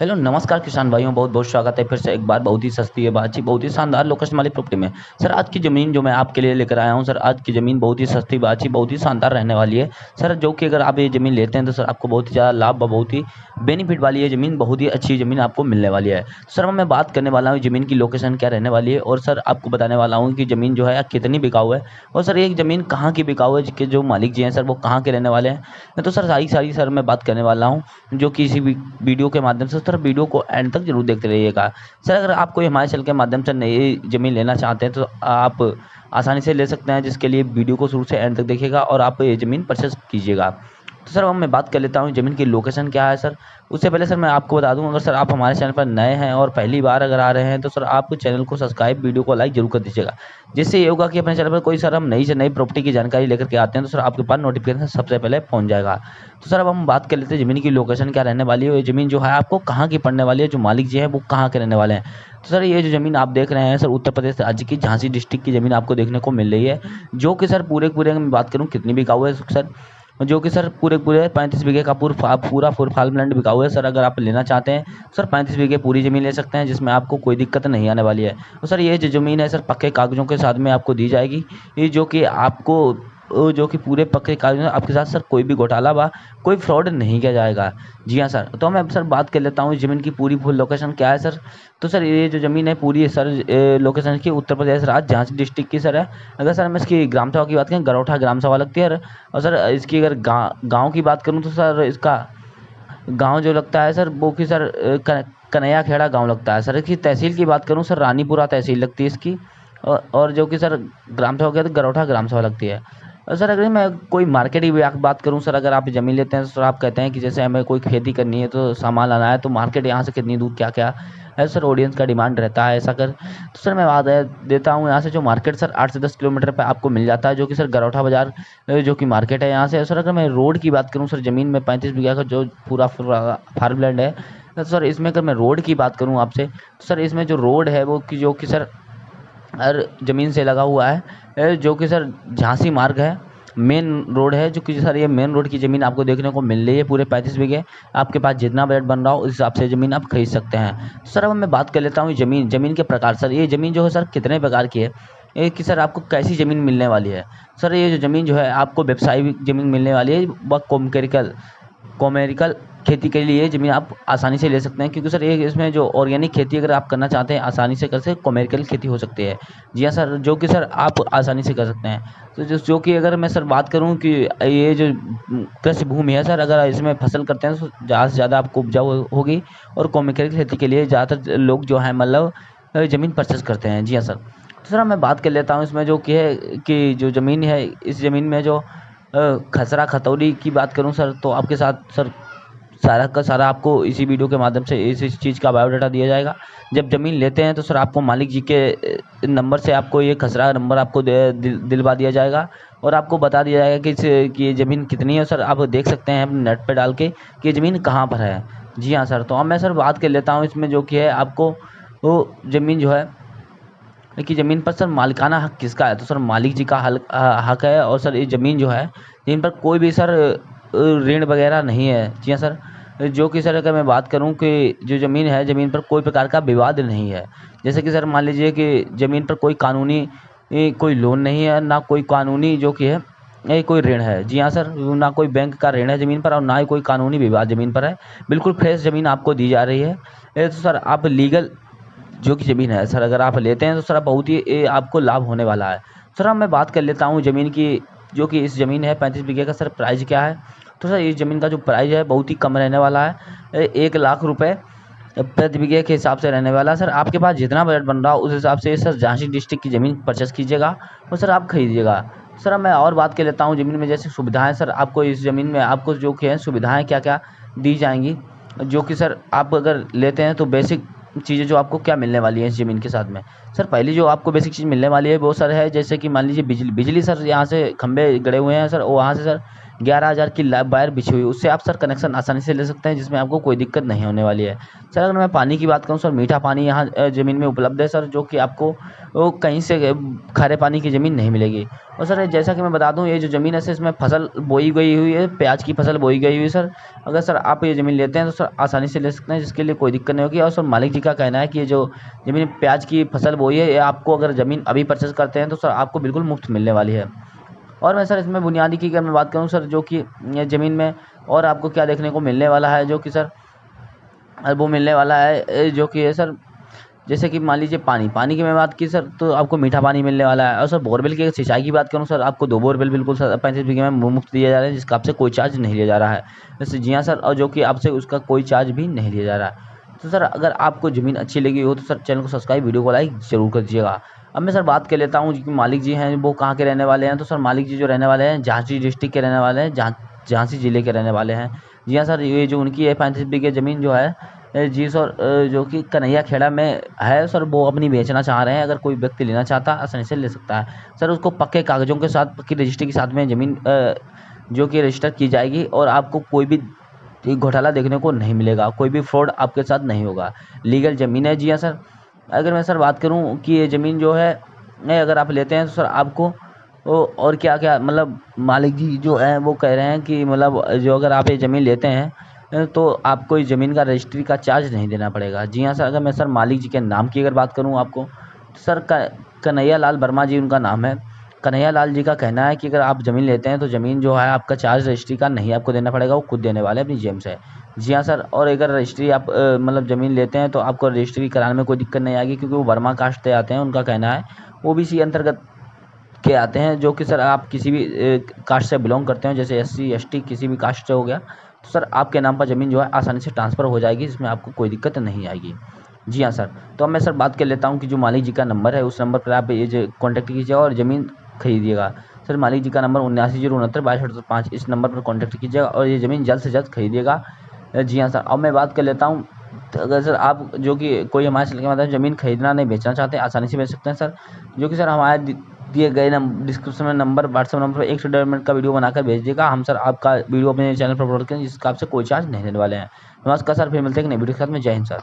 Hello नमस्कार किसान भाइयों, बहुत बहुत स्वागत है फिर से एक बार बहुत ही सस्ती है बातचीत बहुत ही शानदार लोकेशन वाली प्रॉपर्टी में। सर आज की ज़मीन जो मैं आपके लिए लेकर आया हूं, सर आज की ज़मीन बहुत ही सस्ती बातचीत बहुत ही शानदार रहने वाली है। सर जो कि अगर आप ये ज़मीन लेते हैं तो सर आपको बहुत ही ज़्यादा लाभ व बहुत ही बेनिफिट वाली है ज़मीन, बहुत ही अच्छी ज़मीन आपको मिलने वाली है। सर मैं बात करने वाला हूँ ज़मीन की लोकेशन क्या रहने वाली है, और सर आपको बताने वाला हूँ कि ज़मीन जो है कितनी बिकाऊ है, और सर ये ज़मीन कहाँ की बिकाऊ है, जिसके जो मालिक जी हैं सर वो कहाँ के रहने वाले हैं। तो सर सारी सर मैं बात करने वाला हूँ, जो कि इसी वीडियो के माध्यम से। सर वीडियो को एंड तक जरूर देखते रहिएगा। सर अगर आप कोई हमारे चैनल के माध्यम से नई ज़मीन लेना चाहते हैं तो आप आसानी से ले सकते हैं, जिसके लिए वीडियो को शुरू से एंड तक देखिएगा और आप ये ज़मीन परचेस कीजिएगा। तो सर अब मैं बात कर लेता हूँ ज़मीन की लोकेशन क्या है। सर उससे पहले सर मैं आपको बता दूं, अगर सर आप हमारे चैनल पर नए हैं और पहली बार अगर आ रहे हैं तो सर आप चैनल को सब्सक्राइब, वीडियो को लाइक जरूर कर दीजिएगा, जिससे ये होगा कि अपने चैनल पर कोई सर हम नई से नई प्रॉपर्टी की जानकारी लेकर के आते हैं तो सर आपके पास नोटिफिकेशन सबसे पहले पहुंच जाएगा। तो सर अब हम बात कर लेते हैं ज़मीन की लोकेशन क्या रहने वाली है, ये ज़मीन जो है आपको कहाँ की पड़ने वाली है, जो मालिक जी हैं वो कहाँ के रहने वाले हैं। तो सर ये जो ज़मीन आप देख रहे हैं सर उत्तर प्रदेश राज्य की झांसी डिस्ट्रिक्ट की ज़मीन आपको देखने को मिल रही है, जो कि सर पूरे मैं बात करूँ कितनी बिकाऊ है सर, जो कि सर पूरे 35 बीघे का पूरा फुल फार्मलैंड बिका हुआ है। सर अगर आप लेना चाहते हैं सर 35 बीघे पूरी ज़मीन ले सकते हैं, जिसमें आपको कोई दिक्कत नहीं आने वाली है। तो सर ये जो ज़मीन है सर पक्के कागज़ों के साथ में आपको दी जाएगी, ये जो कि आपको जो कि पूरे पक्के कागज़ों आपके साथ सर कोई भी घोटाला व कोई फ्रॉड नहीं किया जाएगा। जी हाँ सर, तो मैं सर बात कर लेता हूँ ज़मीन की पूरी फुल लोकेशन क्या है सर। तो सर ये जो ज़मीन है पूरी सर लोकेशन की उत्तर प्रदेश राज्य झांसी डिस्ट्रिक्ट की सर है। अगर सर मैं इसकी ग्राम सभा की बात करें, गरौठा ग्राम सभा लगती है। और सर इसकी अगर गाँव की बात करूँ तो सर इसका गाँव जो लगता है सर वो कि सर कन्हैया खेड़ा गाँव लगता है। सर इसकी तहसील की बात करूँ सर रानीपुरा तहसील लगती है इसकी, और जो कि सर ग्राम सभा के तो गरौठा ग्राम सभा लगती है। और सर अगर मैं कोई मार्केट की बात करूं सर, अगर आप ज़मीन लेते हैं तो सर आप कहते हैं कि जैसे हमें कोई खेती करनी है तो सामान लाना है, तो मार्केट यहाँ से कितनी दूर क्या क्या है सर, ऑडियंस का डिमांड रहता है ऐसा कर। तो सर मैं बात देता हूँ यहाँ से जो मार्केट सर 8 से 10 किलोमीटर पे आपको मिल जाता है, जो कि सर गरौठा बाजार जो कि मार्केट है यहाँ से। सर अगर मैं रोड की बात करूँ सर, ज़मीन में 35 बीघा का जो पूरा फार्मलैंड है, तो सर इसमें अगर मैं रोड की बात करूँ आपसे, तो सर इसमें जो रोड है वो कि जो कि सर हर ज़मीन से लगा हुआ है, जो कि सर झांसी मार्ग है, मेन रोड है, जो कि सर ये मेन रोड की ज़मीन आपको देखने को मिल रही है पूरे 35 बीघे। आपके पास जितना बजट बन रहा हो उस हिसाब से ज़मीन आप खरीद सकते हैं। सर अब मैं बात कर लेता हूँ ज़मीन के प्रकार। सर ये ज़मीन जो है सर कितने प्रकार की है, ये कि सर आपको कैसी ज़मीन मिलने वाली है। सर ये जो ज़मीन जो है आपको व्यवसायिक ज़मीन मिलने वाली है, व कॉमेरिकल खेती के लिए ज़मीन आप आसानी से ले सकते हैं, क्योंकि सर ये इसमें जो ऑर्गेनिक खेती अगर आप करना चाहते हैं आसानी से कर सकते, कॉमेरिकल खेती हो सकती है। जी हाँ सर, जो कि सर आप आसानी से कर सकते हैं। तो जो कि अगर मैं सर बात करूं कि ये जो कृषि भूमि है सर, अगर इसमें फसल करते हैं तो ज़्यादा से ज़्यादा आपको उपजाऊ होगी, और कॉमेरिकल खेती के लिए ज़्यादातर लोग जो है मतलब ज़मीन परचेस करते हैं। जी हाँ सर, तो सर मैं बात कर लेता हूँ इसमें जो कि है कि जो ज़मीन है, इस ज़मीन में जो खसरा खतौली की बात करूं सर, तो आपके साथ सर सारा का सारा आपको इसी वीडियो के माध्यम से इस चीज़ का बायोडाटा दिया जाएगा। जब ज़मीन लेते हैं तो सर आपको मालिक जी के नंबर से आपको ये खसरा नंबर आपको दिलवा दिया जाएगा, और आपको बता दिया जाएगा कि ये ज़मीन कितनी है। सर आप देख सकते हैं नेट पे डाल के कि ये ज़मीन कहाँ पर है। जी हाँ सर, तो अब मैं सर बात कर लेता हूँ इसमें जो कि है आपको वो ज़मीन जो है कि ज़मीन पर सर मालिकाना हक किसका है। तो सर मालिक जी का हक है, और सर ये ज़मीन जो है ज़मीन पर कोई भी सर ऋण वगैरह नहीं है। जी हाँ सर, जो कि सर अगर मैं बात करूं कि जो ज़मीन है ज़मीन पर कोई प्रकार का विवाद नहीं है। जैसे कि सर मान लीजिए कि ज़मीन पर कोई कानूनी कोई लोन नहीं है, ना कोई कानूनी जो कि है कोई ऋण है। जी हाँ सर, ना कोई बैंक का ऋण है ज़मीन पर, और ना ही कोई कानूनी विवाद ज़मीन पर है। बिल्कुल फ्रेश ज़मीन आपको दी जा रही है। तो सर आप लीगल जो कि ज़मीन है सर अगर आप लेते हैं तो सर बहुत ही आपको लाभ होने वाला है। सर अब मैं बात कर लेता हूँ ज़मीन की, जो कि इस ज़मीन है 35 बीघे का सर प्राइस क्या है। तो सर इस ज़मीन का जो प्राइस है बहुत ही कम रहने वाला है, 1 लाख रुपए प्रति बीघे के हिसाब से रहने वाला है। सर आपके पास जितना बजट बन रहा हो उस हिसाब से सर झांसी डिस्ट्रिक्ट की ज़मीन परचेस कीजिएगा और सर आप खरीदिएगा। सर अब मैं और बात कर लेता हूँ ज़मीन में जैसे सुविधाएँ। सर आपको इस ज़मीन में आपको जो कि है सुविधाएँ क्या क्या दी जाएंगी, जो कि सर आप अगर लेते हैं तो बेसिक चीज़ें जो आपको क्या मिलने वाली है इस ज़मीन के साथ में। सर पहली जो आपको बेसिक चीज़ मिलने वाली है वो सर है जैसे कि मान लीजिए बिजली सर यहाँ से खंभे गड़े हुए हैं सर, और वहाँ से सर 11,000 की वायर बिछी हुई, उससे आप सर कनेक्शन आसानी से ले सकते हैं, जिसमें आपको कोई दिक्कत नहीं होने वाली है। सर अगर मैं पानी की बात करूँ सर, मीठा पानी यहाँ ज़मीन में उपलब्ध है सर, जो कि आपको कहीं से खारे पानी की ज़मीन नहीं मिलेगी। और सर जैसा कि मैं बता दूं, ये जो ज़मीन है सर, इसमें फसल बोई गई हुई है, प्याज की फसल बोई गई हुई है सर। अगर सर आप ये ज़मीन लेते हैं तो सर आसानी से ले सकते हैं, जिसके लिए कोई दिक्कत नहीं होगी। और सर मालिक जी का कहना है कि ये जो ज़मीन प्याज की फसल बोई है, ये आपको अगर ज़मीन अभी परचेस करते हैं तो सर आपको बिल्कुल मुफ्त मिलने वाली है। और मैं सर इसमें बुनियादी की अगर मैं बात करूँ सर, जो कि ये ज़मीन में और आपको क्या देखने को मिलने वाला है, जो कि सर वो मिलने वाला है, जो कि है सर, जैसे कि मान लीजिए पानी की मैं बात की सर, तो आपको मीठा पानी मिलने वाला है। और सर बोरवेल की सिंचाई की बात करूँ सर, आपको 2 बोरवेल बिल्कुल सर 35 बीघे में मुफ्त दिए जा रहे हैं, जिसका आपसे कोई चार्ज नहीं लिया जा रहा है। जैसे जी हाँ सर, और जो कि आपसे उसका कोई चार्ज भी नहीं लिया जा रहा है। तो सर अगर आपको ज़मीन अच्छी लगी हो तो सर चैनल को सब्सक्राइब, वीडियो को लाइक ज़रूर कर दीजिएगा। अब मैं सर बात कर लेता हूँ कि मालिक जी हैं वो कहाँ के रहने वाले हैं। तो सर मालिक जी जो रहने वाले हैं, झांसी डिस्ट्रिक्ट के रहने वाले हैं, झांसी ज़िले के रहने वाले हैं। जी हाँ सर, ये जो उनकी है 35 बीघे ज़मीन जो है जी सर, जो कि कन्हैया खेड़ा में है सर, वो अपनी बेचना चाह रहे हैं। अगर कोई व्यक्ति लेना चाहता है आसानी से ले सकता है सर। उसको पक्के कागज़ों के साथ, पक्की रजिस्ट्री के साथ में ज़मीन जो कि रजिस्टर की जाएगी, और आपको कोई भी घोटाला देखने को नहीं मिलेगा, कोई भी फ्रॉड आपके साथ नहीं होगा, लीगल ज़मीन है। जी हाँ सर, अगर मैं सर बात करूँ कि ये ज़मीन जो है अगर आप लेते हैं तो सर आपको और क्या क्या मतलब मालिक जी जो है वो कह रहे हैं कि मतलब जो अगर आप ये ज़मीन लेते हैं तो आपको इस ज़मीन का रजिस्ट्री का चार्ज नहीं देना पड़ेगा। जी हाँ सर, अगर मैं सर मालिक जी के नाम की अगर बात करूँ आपको, तो सर कन्हैया लाल वर्मा जी उनका नाम है। कन्हैया लाल जी का कहना है कि अगर आप ज़मीन लेते हैं तो ज़मीन जो है आपका चार्ज रजिस्ट्री का नहीं आपको देना पड़ेगा, वो खुद देने वाले हैं अपनी जेब से। जी हाँ सर, और अगर रजिस्ट्री आप मतलब ज़मीन लेते हैं तो आपको रजिस्ट्री कराने में कोई दिक्कत नहीं आएगी, क्योंकि वो वर्मा कास्ट से आते हैं। उनका कहना है ओबीसी अंतर्गत के आते हैं, जो कि सर आप किसी भी कास्ट से बिलोंग करते हो, जैसे SC ST किसी भी कास्ट से हो गया, तो सर आपके नाम पर ज़मीन जो है आसानी से ट्रांसफ़र हो जाएगी, जिसमें आपको कोई दिक्कत नहीं आएगी। जी हाँ सर, तो अब मैं सर बात कर लेता हूँ कि जो मालिक जी का नंबर है, उस नंबर पर आप ये जो कॉन्टैक्ट कीजिएगा और ज़मीन खरीदिएगा। सर मालिक जी का नंबर 79 069 22 5, इस नंबर पर कॉन्टैक्ट कीजिएगा और ये ज़मीन जल्द से जल्द खरीदिएगा। जी हाँ सर, अब मैं बात कर लेता हूँ, तो अगर सर आप जो कि कोई हमारे चैनल के माध्यम से ज़मीन खरीदना नहीं बेचना चाहते, आसानी से बेच सकते हैं सर। जो कि सर हमारे दिए गए डिस्क्रिप्शन में नंबर, व्हाट्सएप नंबर पर 1 से 1.5 मिनट का वीडियो बनाकर भेज देगा, हम सर आपका वीडियो अपने चैनल पर अपलोड करेंगे, जिसका आपसे कोई चार्ज नहीं लेने वाले हैं। नमस्कार सर, फिर मिलते हैं एक नई वीडियो के साथ में। जय हिंद सर।